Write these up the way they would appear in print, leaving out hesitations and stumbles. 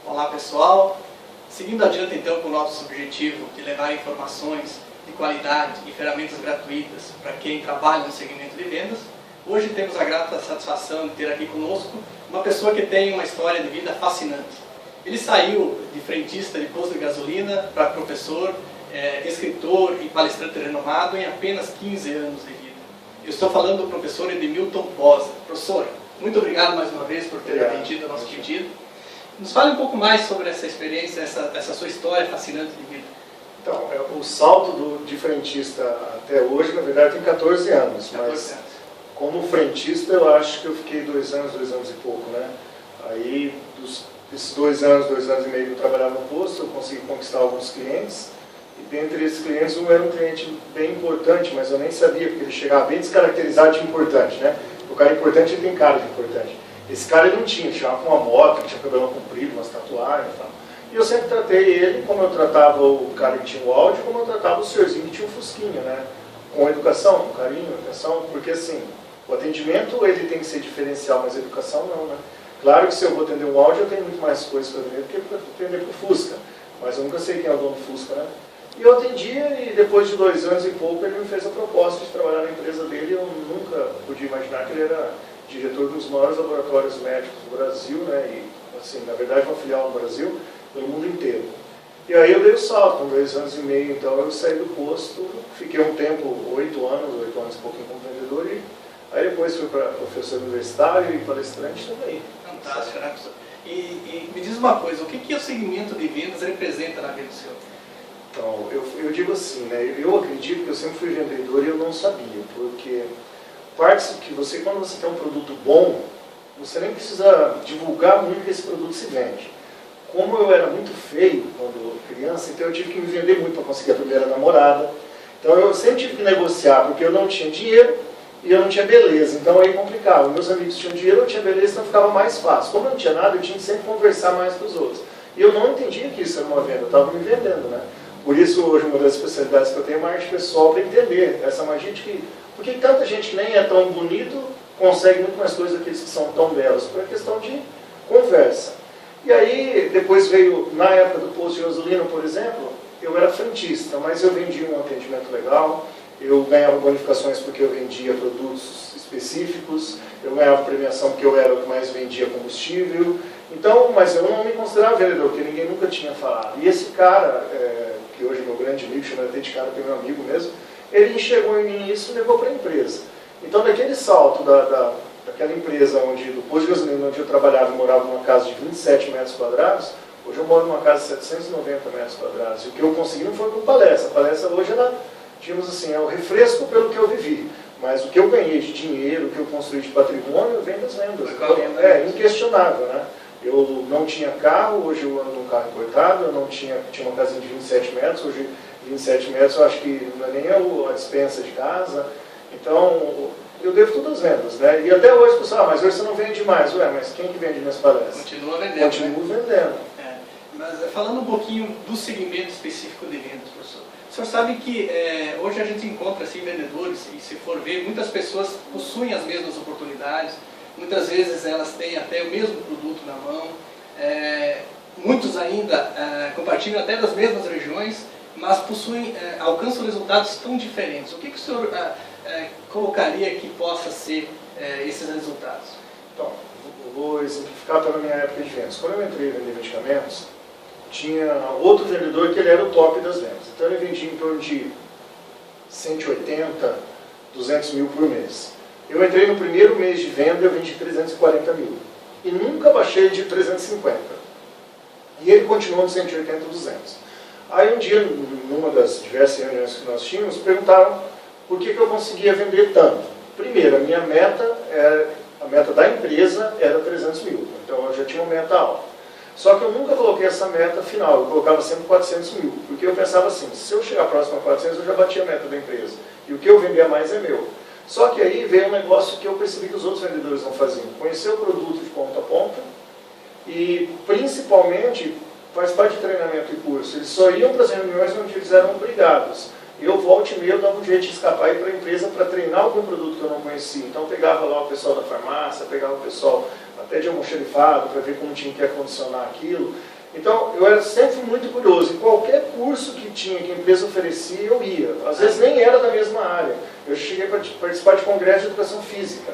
Olá pessoal, seguindo adiante então com o nosso objetivo de levar informações de qualidade e ferramentas gratuitas para quem trabalha no segmento de vendas, hoje temos a grata satisfação de ter aqui conosco uma pessoa que tem uma história de vida fascinante. Ele saiu de frentista de posto de gasolina para professor, escritor e palestrante renomado em apenas 15 anos de vida. Eu estou falando do professor Edmilton Bosa. Professor, muito obrigado mais uma vez por ter atendido ao nosso pedido. Nos fale um pouco mais sobre essa experiência, essa sua história fascinante de vida. Então, o salto de frentista até hoje, na verdade, tem 14 anos. 14 mas anos. Como frentista, eu acho que eu fiquei 2 anos e pouco, né? Aí, esses 2 anos e meio que eu trabalhava no posto, eu consegui conquistar alguns clientes. E dentre esses clientes, um era um cliente bem importante, mas eu nem sabia, porque ele chegava bem descaracterizado de importante, né? O cara importante, ele tem cara de importante. Esse cara ele não tinha, ele chegava com uma moto, tinha cabelo comprido, umas tatuagens e tal. E eu sempre tratei ele como eu tratava o cara que tinha o áudio, como eu tratava o senhorzinho que tinha o fusquinha, né? Com educação, com carinho, atenção, porque assim, o atendimento ele tem que ser diferencial, mas a educação não, né? Claro que se eu vou atender um áudio, eu tenho muito mais coisas para vender do que para atender para o Fusca, mas eu nunca sei quem é o dono do Fusca, né? E eu atendia e depois de 2 anos e pouco ele me fez a proposta de trabalhar na empresa dele. Eu nunca podia imaginar que ele era diretor dos maiores laboratórios médicos do Brasil, né? E, assim, na verdade, uma filial no Brasil, pelo mundo inteiro. E aí eu dei o salto, com 2 anos e meio, então eu saí do posto, fiquei um tempo, 8 anos e pouquinho como vendedor, e aí depois fui para professor universitário e palestrante também. Fantástico, né, professor? E me diz uma coisa, o que o segmento de vendas representa na vida do senhor? Então, eu digo assim, né? Eu acredito que eu sempre fui vendedor e eu não sabia, porque parte que você, quando você tem um produto bom, você nem precisa divulgar muito que esse produto se vende. Como eu era muito feio quando criança, então eu tive que me vender muito para conseguir a primeira namorada. Então eu sempre tive que negociar, porque eu não tinha dinheiro e eu não tinha beleza, então aí complicava. Meus amigos tinham dinheiro, eu tinha beleza, então ficava mais fácil. Como eu não tinha nada, eu tinha que sempre conversar mais com os outros. E eu não entendia que isso era uma venda, eu estava me vendendo, né? Por isso, hoje, uma das especialidades que eu tenho é marketing pessoal, para entender essa magia de que... Por que tanta gente que nem é tão bonito consegue muito mais coisas daqueles que são tão belos? Por questão de conversa. E aí, depois veio, na época do posto de gasolina, por exemplo, eu era frentista, mas eu vendia um atendimento legal, eu ganhava bonificações porque eu vendia produtos específicos, eu ganhava premiação porque eu era o que mais vendia combustível. Então, mas eu não me considerava vendedor, porque ninguém nunca tinha falado. E esse cara, que hoje é meu grande amigo, chama até de cara, que é meu amigo mesmo, ele enxergou em mim isso e levou para a empresa. Então, daquele salto daquela empresa do posto de gasolina onde eu trabalhava e morava numa casa de 27 metros quadrados, hoje eu moro numa casa de 790 metros quadrados. E o que eu consegui não foi com palestra. A palestra hoje, digamos assim, é o refresco pelo que eu vivi. Mas o que eu ganhei de dinheiro, o que eu construí de patrimônio, vem das vendas. É inquestionável, né? Eu não tinha carro, hoje eu ando num carro importado, eu não tinha uma casinha de 27 metros, hoje 27 metros eu acho que não é nem a dispensa de casa. Então, eu devo tudo às vendas, né? E até hoje, pessoal, mas hoje você não vende mais. Ué, mas quem que vende minhas palestras? Continua vendendo. Continuo vendendo. Mas falando um pouquinho do segmento específico de vendas, professor. O senhor sabe que hoje a gente encontra assim, vendedores, e se for ver, muitas pessoas possuem as mesmas oportunidades, muitas vezes elas têm até o mesmo produto na mão, muitos ainda compartilham até das mesmas regiões, mas alcançam resultados tão diferentes. O que o senhor colocaria que possa ser esses resultados? Então, vou exemplificar pela minha época de vendas. Quando eu entrei a vender medicamentos, tinha outro vendedor que ele era o top das vendas. Então ele vendia em torno de 180, 200 mil por mês. Eu entrei no primeiro mês de venda e eu vendi 340 mil. E nunca baixei de 350. E ele continuou de 180, 200. Aí um dia, numa das diversas reuniões que nós tínhamos, perguntaram por que eu conseguia vender tanto. Primeiro, a meta da empresa era 300 mil. Então eu já tinha uma meta alta. Só que eu nunca coloquei essa meta final, eu colocava sempre 400 mil. Porque eu pensava assim, se eu chegar próximo a 400, eu já bati a meta da empresa. E o que eu vendia mais é meu. Só que aí veio um negócio que eu percebi que os outros vendedores não faziam. Conhecer o produto de ponta a ponta e, principalmente, faz parte de treinamento e curso. Eles só iam para as reuniões onde eles eram obrigados. E eu, volta e meia, eu dava um jeito de escapar e ir para a empresa para treinar algum produto que eu não conhecia. Então, eu pegava lá o pessoal da farmácia, pegava o pessoal até de almoxarifado para ver como tinha que acondicionar aquilo. Então, eu era sempre muito curioso. E qualquer curso que tinha, que a empresa oferecia, eu ia. Às vezes nem era da mesma área. Eu cheguei para participar de congresso de educação física.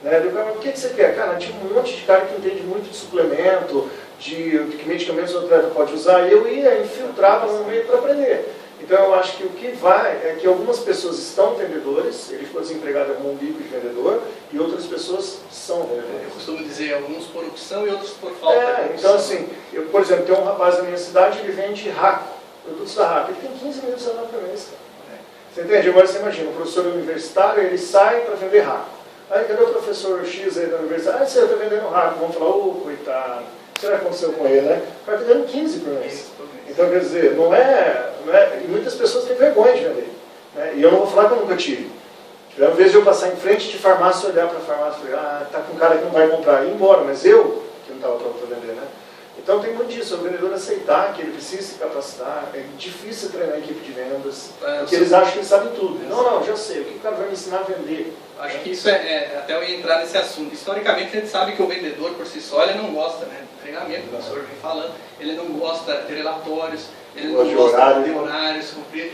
Né? Eu falei, o que você quer? Cara, tinha um monte de cara que entende muito de suplemento, de que medicamentos o atleta pode usar. E eu ia, infiltrava no meio para aprender. Então, eu acho que o que vai é que algumas pessoas estão vendedores, ele ficou desempregado, arrumou um bico de vendedor, e outras pessoas são vendedores. Eu costumo dizer, alguns por opção e outros por falta de opção. Então, assim, eu, por exemplo, tem um rapaz da minha cidade, ele vende raco, produtos da raco, ele tem 15 mil de salário por mês, cara. Você entende? Agora você imagina, o professor universitário, ele sai para vender raco. Aí, cadê o professor X aí da universidade? Ah, você está vendendo raco. Vamos falar, coitado, o que será que aconteceu com ele, né? O cara está ganhando 15 por mês. Então, quer dizer, não é... E muitas pessoas têm vergonha de vender. Né? E eu não vou falar que eu nunca tive. Uma vez eu passar em frente de farmácia, olhar para a farmácia e falar, tá com um cara que não vai comprar, e ir embora, mas eu, que não estava pronto para vender, né? Então tem muito disso, o vendedor aceitar que ele precisa se capacitar, é difícil treinar a equipe de vendas, porque eles acham que eles sabem tudo. Não, já sei, o que o cara vai me ensinar a vender? Acho que isso até eu ia entrar nesse assunto. Historicamente a gente sabe que o vendedor por si só, ele não gosta, né, do treinamento, que o senhor vem falando, ele não gosta de relatórios, ele não gosta de horários cumpridos,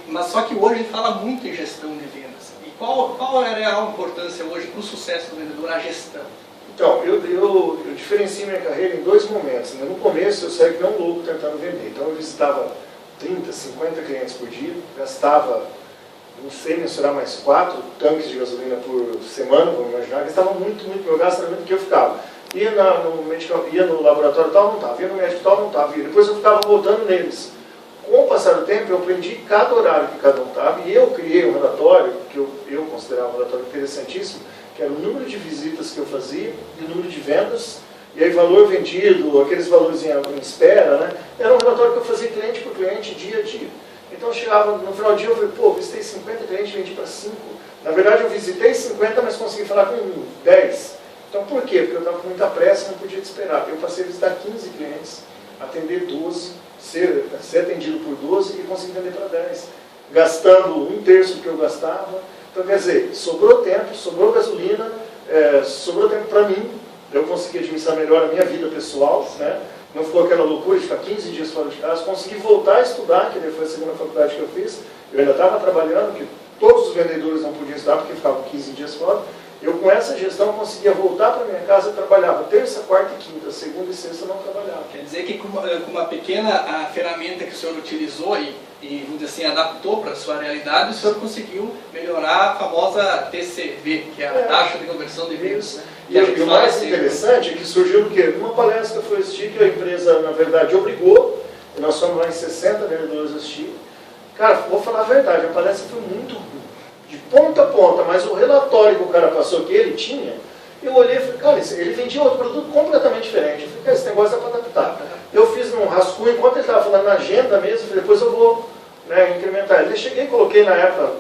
mas só que hoje a gente fala muito em gestão de vendas. E qual é a real importância hoje para o sucesso do vendedor, a gestão? Então, eu diferencio minha carreira em dois momentos. Né? No começo eu saí que nem um louco tentando vender. Então eu visitava 30, 50 clientes por dia, gastava, não sei mensurar, mais 4 tanques de gasolina por semana, vamos imaginar, gastava muito, meu gasto era muito que eu ficava. Ia no laboratório tal, não estava, ia no médico tal, não estava, depois eu ficava voltando neles. Com o passar do tempo eu aprendi cada horário que cada um estava e eu criei um relatório, que eu considerava um relatório interessantíssimo, que era o número de visitas que eu fazia, e o número de vendas, e aí valor vendido, aqueles valores em espera, né? Era um relatório que eu fazia cliente por cliente, dia a dia. Então eu chegava, no final do dia eu falei, visitei 50 clientes, vendi para 5. Na verdade eu visitei 50, mas consegui falar com 10. Então por quê? Porque eu estava com muita pressa, não podia te esperar. Eu passei a visitar 15 clientes, atender 12, ser atendido por 12 e conseguir vender para 10. Gastando 1/3 do que eu gastava. Então, quer dizer, sobrou tempo, sobrou gasolina, sobrou tempo para mim, eu consegui administrar melhor a minha vida pessoal, né? Não ficou aquela loucura de ficar 15 dias fora de casa, consegui voltar a estudar, que foi a segunda faculdade que eu fiz, eu ainda estava trabalhando, que todos os vendedores não podiam estudar porque ficavam 15 dias fora. Eu, com essa gestão, conseguia voltar para minha casa e trabalhava terça, quarta e quinta, segunda e sexta não trabalhava. Quer dizer que com uma pequena ferramenta que o senhor utilizou e vamos dizer assim, adaptou para a sua realidade, o senhor conseguiu melhorar a famosa TCV, que é a taxa de conversão de vendas. Né? E o mais interessante é que surgiu o quê? Numa palestra que eu fui assistir, que a empresa, na verdade, obrigou, e nós fomos lá em 60 vendedores assistir. Cara, vou falar a verdade, a palestra foi muito ruim. De ponta a ponta, mas o relatório que o cara passou, que ele tinha, eu olhei e falei, cara, ele vendia outro produto completamente diferente. Eu falei, cara, esse negócio dá para adaptar. Eu fiz um rascunho, enquanto ele estava falando na agenda mesmo, eu falei, depois eu vou incrementar. Eu cheguei e coloquei na época,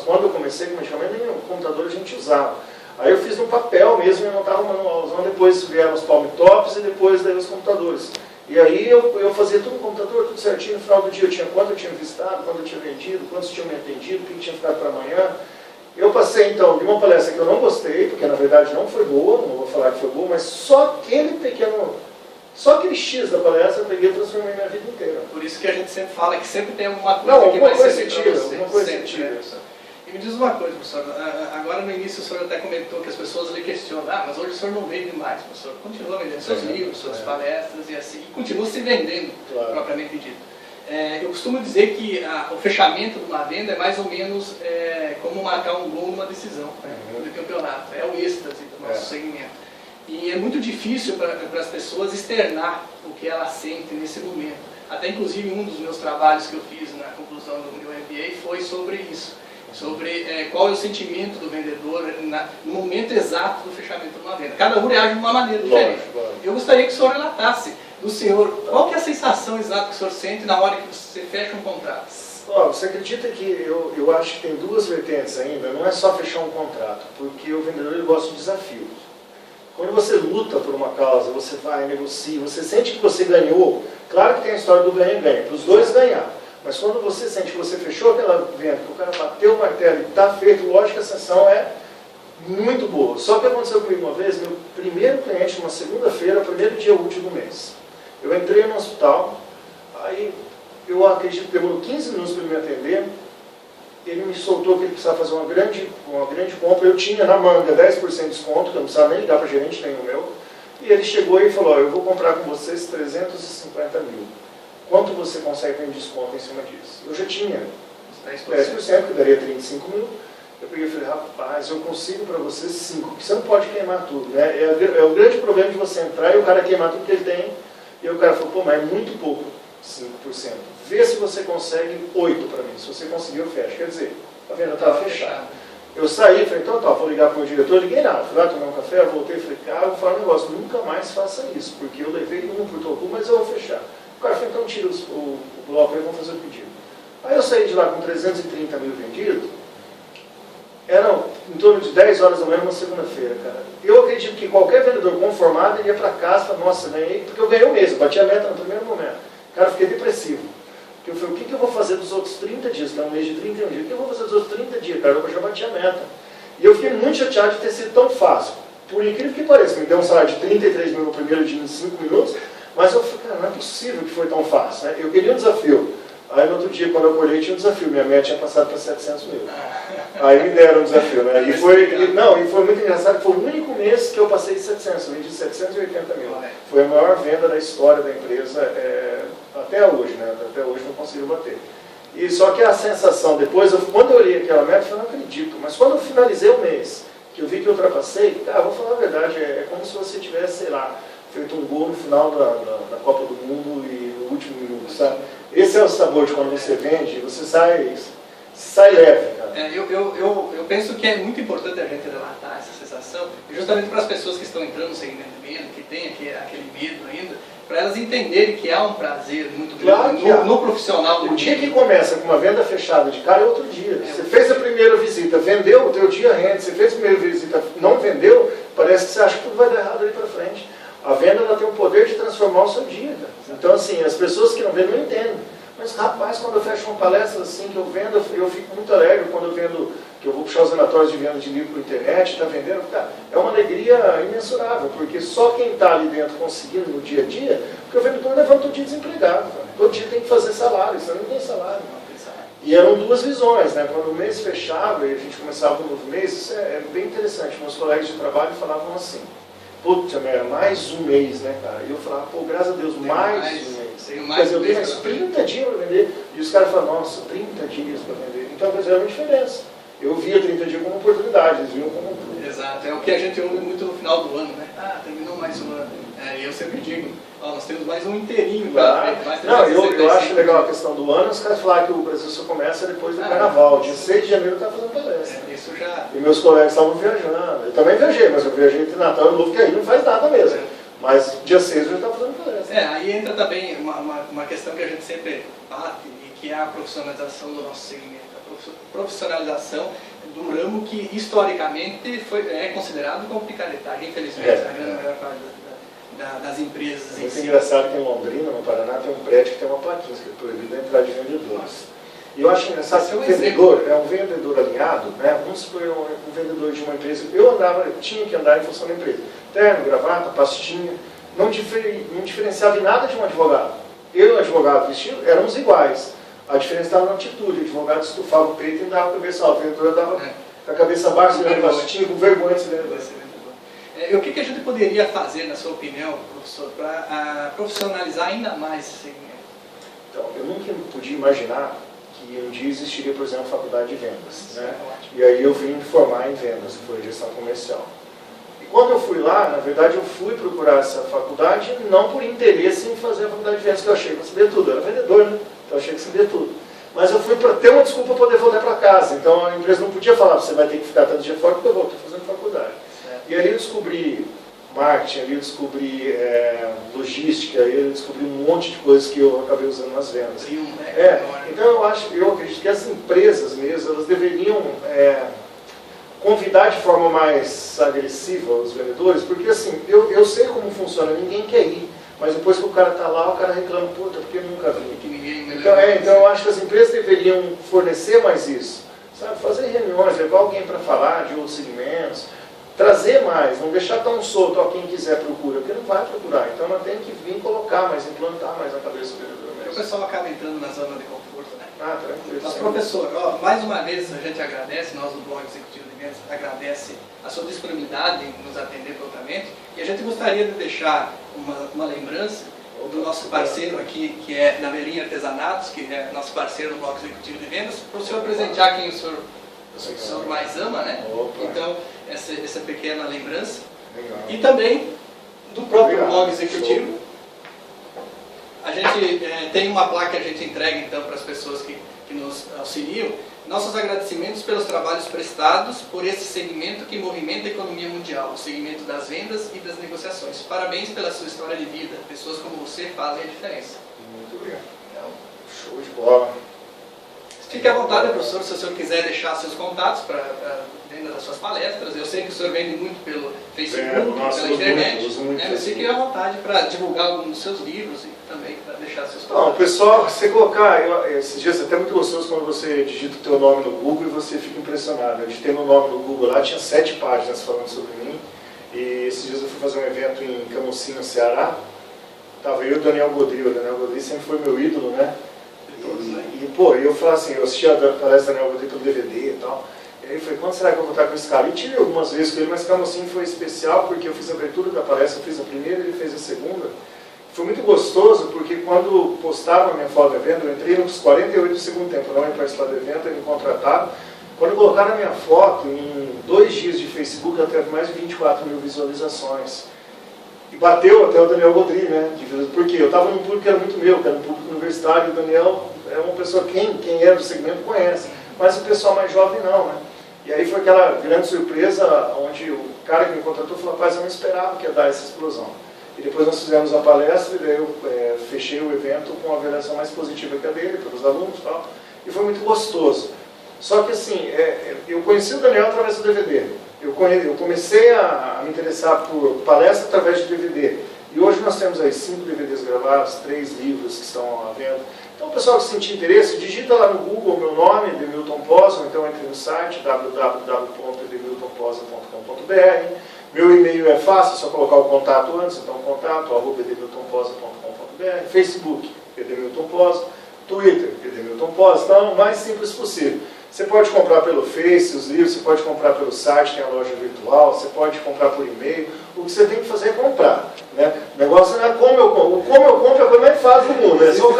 quando eu comecei com medicamento, nem o computador a gente usava. Aí eu fiz no papel mesmo e anotava o manualzão, depois vieram os palm tops e depois daí os computadores. E aí eu fazia tudo no computador, tudo certinho, no final do dia eu tinha quanto eu tinha visitado, quanto eu tinha vendido, quantos tinham me atendido, o que tinha ficado para amanhã. Eu passei então de uma palestra que eu não gostei, porque na verdade não foi boa, não vou falar que foi boa, mas só aquele X da palestra eu peguei e transformei minha vida inteira. Por isso que a gente sempre fala que sempre tem alguma coisa que vai ser para você. Alguma coisa sentida. E me diz uma coisa, professor, agora no início o senhor até comentou que as pessoas lhe questionam, mas hoje o senhor não vende mais, professor, continua vendendo seus livros, suas palestras e assim, e continua se vendendo, propriamente dito. Eu costumo dizer que o fechamento de uma venda é mais ou menos como marcar um gol numa decisão do campeonato, é o êxtase do nosso segmento. E é muito difícil para as pessoas externar o que elas sentem nesse momento. Até inclusive um dos meus trabalhos que eu fiz na conclusão do meu MBA foi sobre isso. Sobre qual é o sentimento do vendedor no momento exato do fechamento de uma venda. Cada um reage de uma maneira diferente. Eu gostaria que o senhor relatasse do senhor qual que é a sensação exata que o senhor sente na hora que você fecha um contrato. Você acredita que eu acho que tem duas vertentes ainda, não é só fechar um contrato, porque o vendedor ele gosta de desafios. Quando você luta por uma causa, você vai, negocia, você sente que você ganhou, claro que tem a história do ganha-ganha, para os dois ganhar. Mas quando você sente que você fechou aquela venda, que o cara bateu o martelo e está feito, lógico que a sessão é muito boa. Só que aconteceu comigo uma vez, meu primeiro cliente, numa segunda-feira, primeiro dia útil do mês. Eu entrei no hospital, aí eu acredito que demorou 15 minutos para ele me atender. Ele me soltou que ele precisava fazer uma grande compra. Eu tinha na manga 10% de desconto, que eu não precisava nem ligar para gerente nenhum meu. E ele chegou e falou, eu vou comprar com vocês 350 mil. Quanto você consegue ter um desconto em cima disso? Eu já tinha 10%, que daria 35 mil. Eu peguei e falei, rapaz, eu consigo para você 5, porque você não pode queimar tudo, né? É o grande problema de você entrar e o cara queimar tudo que ele tem. E o cara falou, pô, mas é muito pouco, 5%. Vê se você consegue 8 para mim. Se você conseguir, eu fecho. Quer dizer, a venda estava fechada. Eu saí, falei, então tá, vou ligar para o meu diretor, liguei nada. Fui lá tomar um café, voltei, falei, cara, eu vou falar um negócio, nunca mais faça isso, porque eu levei um por todo, mas eu vou fechar. O cara falou, então tira o bloco aí, vamos fazer o pedido. Aí eu saí de lá com 330 mil vendidos. Eram em torno de 10 horas da manhã, uma segunda-feira, cara. Eu acredito que qualquer vendedor conformado ia para casa e falava, nossa, ganhei, porque eu ganhei o mesmo, bati a meta no primeiro momento. Cara, eu fiquei depressivo. Porque eu falei, o que eu vou fazer dos outros 30 dias? Que é um mês de 31 dias. O que eu vou fazer dos outros 30 dias, cara? Eu já bati a meta. E eu fiquei muito chateado de ter sido tão fácil. Por incrível que pareça, me deu um salário de 33 mil no primeiro dia em 5 minutos, mas eu falei, cara, não é possível que foi tão fácil, né? Eu queria um desafio. Aí no outro dia, quando eu colhei, tinha um desafio. Minha meta tinha passado para 700 mil. Aí me deram um desafio, né? E foi muito engraçado, foi o único mês que eu passei de 700. Eu vendi 780 mil. Foi a maior venda da história da empresa até hoje, né? Até hoje não conseguiu bater. E só que a sensação, depois, quando eu olhei aquela meta, eu falei, não acredito. Mas quando eu finalizei o mês, que eu vi que eu ultrapassei, cara, vou falar a verdade, é como se você tivesse, sei lá, feito um gol no final da Copa do Mundo e no último minuto, sabe? Esse é o sabor de quando você vende, você sai leve, cara. Eu penso que é muito importante a gente relatar essa sensação, justamente para as pessoas que estão entrando no segmento de venda, que tem aquele medo ainda, para elas entenderem que há um prazer muito grande no profissional do dia. O dia que começa com uma venda fechada de cara é outro dia. Você fez a primeira visita, vendeu, o teu dia rende. Você fez a primeira visita, não vendeu, parece que você acha que tudo vai dar errado ali para frente. A venda ela tem o poder de transformar o seu dia, cara. Então, assim, as pessoas que não vendem não entendem. Mas, rapaz, quando eu fecho uma palestra assim, que eu vendo, eu fico muito alegre quando eu vendo, que eu vou puxar os relatórios de venda de livro por internet, está vendendo, cara, é uma alegria imensurável, porque só quem está ali dentro conseguindo no dia a dia, porque o vendedor levanta o dia desempregado, cara. Todo dia tem que fazer salário, senão não tem salário. E eram duas visões, né? Quando o mês fechava e a gente começava um novo mês, isso é bem interessante. Meus colegas de trabalho falavam assim, puta merda, mais um mês, né, cara? E eu falava, pô, graças a Deus, mais um mês. Mas eu tenho mais 30 dias para vender. E os caras falam, nossa, 30 dias para vender. Então, quer dizer, é uma diferença. Eu via 30 dias como oportunidade, eles viam como tudo. Exato, é o que a gente ouve muito no final do ano, né? Ah, terminou mais um ano. E eu sempre digo, nós temos mais um inteirinho. Claro. Não, eu acho legal a questão do ano, os caras falaram que o Brasil só começa depois do Carnaval. Dia 6 de janeiro eu estava fazendo palestra. Isso já... E meus colegas estavam viajando. Eu também viajei, mas eu viajei entre Natal e Novo, que aí não faz nada mesmo. Mas dia 6 eu já estava fazendo palestra. Aí entra também uma questão que a gente sempre bate, e que é a profissionalização do nosso segmento. A profissionalização do ramo que historicamente é considerado como picaretagem, infelizmente, na grande maior parte das empresas. É engraçado que em Londrina, no Paraná, tem um prédio que tem uma plaquinha que é proibido a entrada de vendedores. E eu acho engraçado que o vendedor é um vendedor alinhado, né? Vamos supor um vendedor de uma empresa. Eu tinha que andar em função da empresa. Terno, gravata, pastinha, não diferenciava em nada de um advogado. Eu e o advogado vestido éramos iguais. A diferença estava na atitude. O advogado estufava o peito e dava a cabeça alta. O vendedor andava com a cabeça baixa, com vergonha de ser vendedor. O que a gente poderia fazer, na sua opinião, professor, para profissionalizar ainda mais esse segmento? Então, eu nunca podia imaginar que um dia existiria, por exemplo, a faculdade de vendas. Né? E aí eu vim me formar em vendas, que foi gestão comercial. E quando eu fui lá, na verdade, eu fui procurar essa faculdade não por interesse em fazer a faculdade de vendas, que eu achei que eu sabia tudo. Eu era vendedor, né? Então eu achei que sabia tudo. Mas eu fui para ter uma desculpa para poder voltar para casa. Então a empresa não podia falar, você vai ter que ficar tanto dia fora, porque eu volto fazendo faculdade. E ali eu descobri marketing, ali eu descobri logística, ali eu descobri um monte de coisas que eu acabei usando nas vendas. Então eu acredito que as empresas mesmo, elas deveriam convidar de forma mais agressiva os vendedores, porque assim, eu sei como funciona, ninguém quer ir, mas depois que o cara está lá, o cara reclama, puta, porque eu nunca vim. Então eu acho que as empresas deveriam fornecer mais isso, sabe? Fazer reuniões, levar alguém para falar de outros segmentos. trazer mais, não deixar tão solto, ó, quem quiser procura, porque não vai procurar. Então ela tem que vir colocar mais, implantar mais na cabeça do vendedor mesmo. O pessoal acaba entrando na zona de conforto, né? Ah, tranquilo. Mas, professor, ó, mais uma vez a gente agradece, nós do Blog Executivo de Vendas, agradece a sua disponibilidade em nos atender prontamente, e a gente gostaria de deixar uma lembrança do nosso parceiro aqui, que é na Verinha Artesanatos, que é nosso parceiro no Blog Executivo de Vendas, para o senhor presentear quem o senhor mais ama, né? Opa. Então, essa pequena lembrança. Legal. E também do próprio Obrigado. Blog Executivo. Show. A gente tem uma placa que a gente entrega então para as pessoas que nos auxiliam. Nossos agradecimentos pelos trabalhos prestados por esse segmento que movimenta a economia mundial, o segmento das vendas e das negociações. Parabéns pela sua história de vida. Pessoas como você fazem a diferença. Muito obrigado. Então, show de bola. Fique à vontade, professor, se o senhor quiser deixar seus contatos para venda das suas palestras. Eu sei que o senhor vende muito pelo Facebook, pela internet, mas fique à vontade para divulgar alguns dos seus livros e também para deixar seus contatos. Não, pessoal, você colocar, esses dias é até muito gostoso quando você digita o teu nome no Google e você fica impressionado. Eu digitei meu nome no Google lá, tinha 7 páginas falando sobre mim, e esses dias eu fui fazer um evento em Camocim, no Ceará. Estava eu e o Daniel Godry. O Daniel Godry sempre foi meu ídolo, né? Pô, eu falei assim, eu assisti a palestra do Daniel Godry pelo DVD e tal. E aí eu falei, quando será que eu vou estar com esse cara? E tive algumas vezes com ele, mas Camocim foi especial porque eu fiz a abertura da palestra, eu fiz a primeira, ele fez a segunda. Foi muito gostoso porque quando postava a minha foto do evento, eu entrei nos 48 do segundo tempo, não ia participar do evento, ele me contrataram. Quando colocaram a minha foto, em 2 dias de Facebook, ela teve mais de 24 mil visualizações. E bateu até o Daniel Godry, né? Porque eu estava num público que era muito meu, que era um público universitário, e o Daniel é uma pessoa, quem é do segmento conhece, mas o pessoal mais jovem não, né? E aí foi aquela grande surpresa, onde o cara que me contratou falou, rapaz, eu não esperava que ia dar essa explosão. E depois nós fizemos a palestra, e daí eu fechei o evento com uma avaliação mais positiva que a dele, pelos alunos e tal, e foi muito gostoso. Só que assim, eu conheci o Daniel através do DVD. Eu comecei a me interessar por palestra através de DVD. E hoje nós temos aí 5 DVDs gravados, 3 livros que estão à venda. Então o pessoal que sentir interesse, digita lá no Google o meu nome, Edemilton Posa, ou então entre no site www.edemiltonposa.com.br. Meu e-mail é fácil, é só colocar o contato antes, então contato@edemiltonposa.com.br. Facebook, Edemilton Posa. Twitter, Edemilton Posa. Então, o mais simples possível. Você pode comprar pelo Face, os livros, você pode comprar pelo site, tem a loja virtual, você pode comprar por e-mail. O que você tem que fazer é comprar. Né? O negócio não é como eu compro. O como eu compro é a coisa mais fácil do mundo. Né? Se eu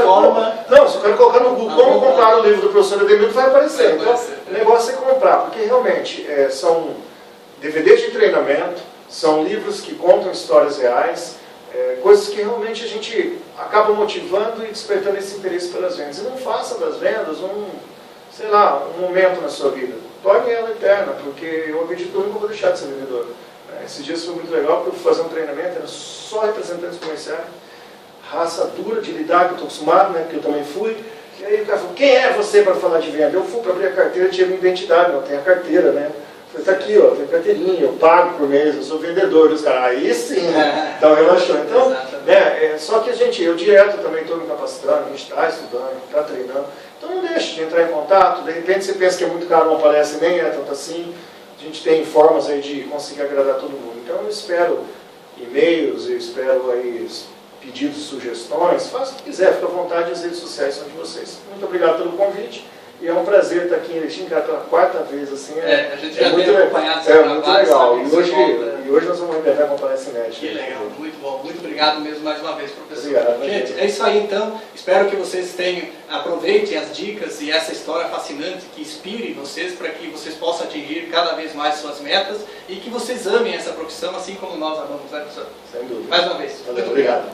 quero colocar no Google como comprar o livro do professor Edemilton, vai aparecer. Então, o negócio é comprar, porque realmente são DVDs de treinamento, são livros que contam histórias reais, coisas que realmente a gente acaba motivando e despertando esse interesse pelas vendas. E não faça das vendas um momento na sua vida. Torne ela eterna, porque eu acredito que eu nunca vou deixar de ser vendedor. Esses dias foi muito legal, porque eu fui fazer um treinamento, era só representantes comerciais, raça dura de lidar, que eu estou acostumado, né, porque eu também fui. E aí o cara falou, quem é você para falar de venda? Eu fui para abrir a carteira, tinha minha identidade, não tem a carteira, né? Eu falei, tá aqui, ó, tem carteirinha, eu pago por mês, eu sou vendedor. Os caras, aí sim, né? Então relaxou. Então, só que eu direto também estou me capacitando, a gente está estudando, está treinando. Então não deixe de entrar em contato, de repente você pensa que é muito caro uma palestra e nem é tanto assim. A gente tem formas aí de conseguir agradar todo mundo. Então eu espero e-mails, eu espero aí pedidos, sugestões, faça o que quiser, fica à vontade, as redes sociais são de vocês. Muito obrigado pelo convite. E é um prazer estar aqui em Erechim, cara, pela 4ª vez, assim, a gente já tem acompanhado esse trabalho, muito legal. E hoje nós vamos representar com a palestra inédita. Que legal, muito bom. Muito obrigado mesmo mais uma vez, professor. Obrigado. Gente, é isso aí então. Espero que vocês aproveitem as dicas e essa história fascinante que inspire vocês para que vocês possam atingir cada vez mais suas metas e que vocês amem essa profissão assim como nós amamos, né, professor? Sem dúvida. Mais uma vez. Valeu, obrigado.